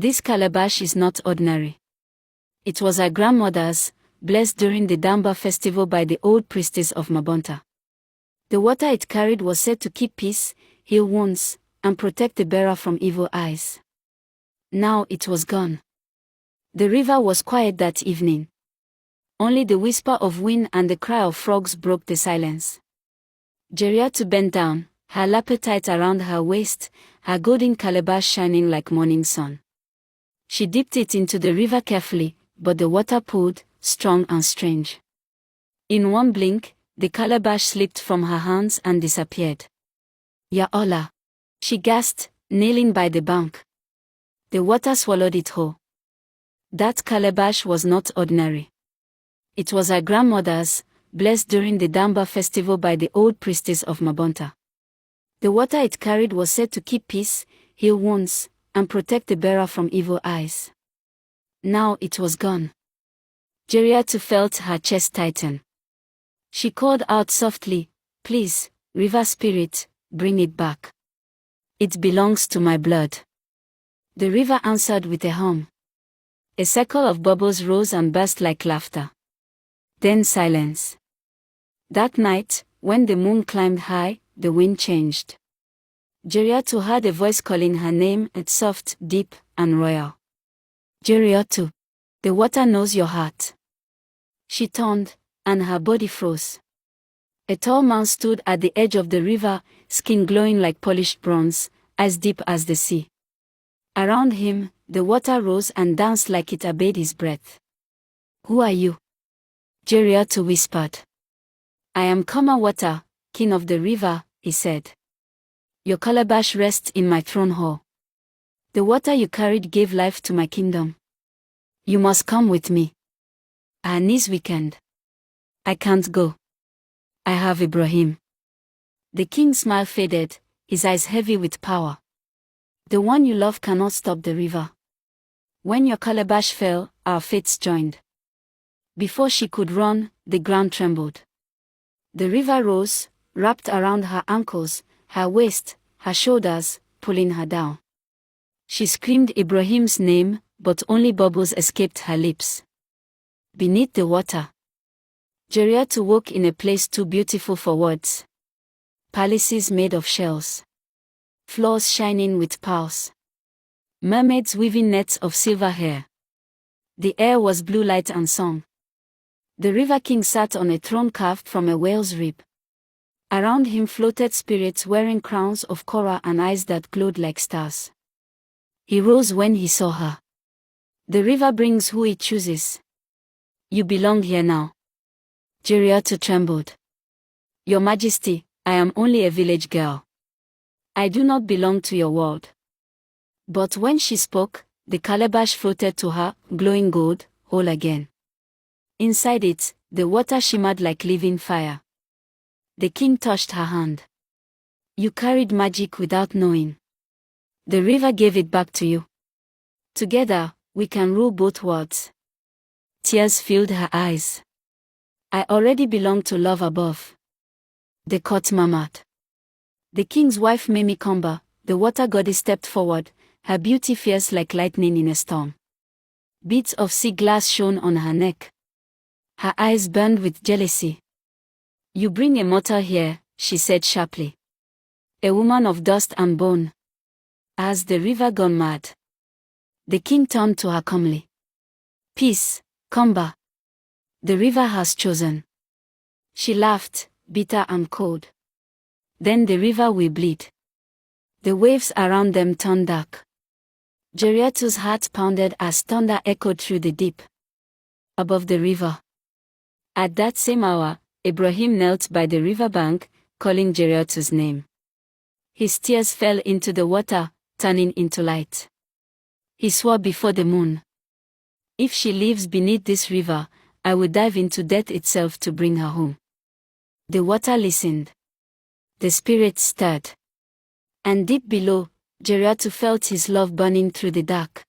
This calabash is not ordinary. It was our grandmother's, blessed during the Damba festival by the old priestess of Mabonta. The water it carried was said to keep peace, heal wounds, and protect the bearer from evil eyes. Now it was gone. The river was quiet that evening. Only the whisper of wind and the cry of frogs broke the silence. Jeriatu bent down, her lappet tight around her waist, her golden calabash shining like morning sun. She dipped it into the river carefully, but the water poured, strong and strange. In one blink, the calabash slipped from her hands and disappeared. Ya Allah! She gasped, kneeling by the bank. The water swallowed it whole. That calabash was not ordinary. It was her grandmother's, blessed during the Damba festival by the old priestess of Mabonta. The water it carried was said to keep peace, heal wounds, and protect the bearer from evil eyes. Now it was gone. Jeriatu felt her chest tighten. She called out softly, "Please, river spirit, bring it back. It belongs to my blood." The river answered with a hum. A circle of bubbles rose and burst like laughter. Then silence. That night, when the moon climbed high, the wind changed. Jeriatu heard a voice calling her name, it's soft, deep, and royal. "Jeriatu, the water knows your heart." She turned, and her body froze. A tall man stood at the edge of the river, skin glowing like polished bronze, as deep as the sea. Around him, the water rose and danced like it obeyed his breath. "Who are you?" Jeriatu whispered. "I am Kama Water, king of the river," he said. "Your calabash rests in my throne hall. The water you carried gave life to my kingdom. You must come with me." Her knees weakened. "I can't go. I have Ibrahim." The king's smile faded, his eyes heavy with power. "The one you love cannot stop the river. When your calabash fell, our fates joined." Before she could run, the ground trembled. The river rose, wrapped around her ankles, her waist, her shoulders, pulling her down. She screamed Ibrahim's name, but only bubbles escaped her lips. Beneath the water, Jeriatu woke in a place too beautiful for words. Palaces made of shells. Floors shining with pearls. Mermaids weaving nets of silver hair. The air was blue light and song. The River King sat on a throne carved from a whale's rib. Around him floated spirits wearing crowns of coral and eyes that glowed like stars. He rose when he saw her. "The river brings who it chooses. You belong here now." Jeriatu trembled. "Your Majesty, I am only a village girl. I do not belong to your world." But when she spoke, the calabash floated to her, glowing gold, whole again. Inside it, the water shimmered like living fire. The king touched her hand. "You carried magic without knowing. The river gave it back to you. Together, we can rule both worlds." Tears filled her eyes. "I already belong to love above." The court murmured. The king's wife Mimi Komba, the water goddess, stepped forward, her beauty fierce like lightning in a storm. Beads of sea glass shone on her neck. Her eyes burned with jealousy. "You bring a mortal here," she said sharply. "A woman of dust and bone. Has the river gone mad?" The king turned to her calmly. "Peace, Komba. The river has chosen." She laughed, bitter and cold. "Then the river will bleed." The waves around them turned dark. Jeriatu's heart pounded as thunder echoed through the deep. Above the river. At that same hour, Ibrahim knelt by the riverbank, calling Jeriatu's name. His tears fell into the water, turning into light. He swore before the moon, "If she lives beneath this river, I will dive into death itself to bring her home." The water listened. The spirit stirred. And deep below, Jeriatu felt his love burning through the dark.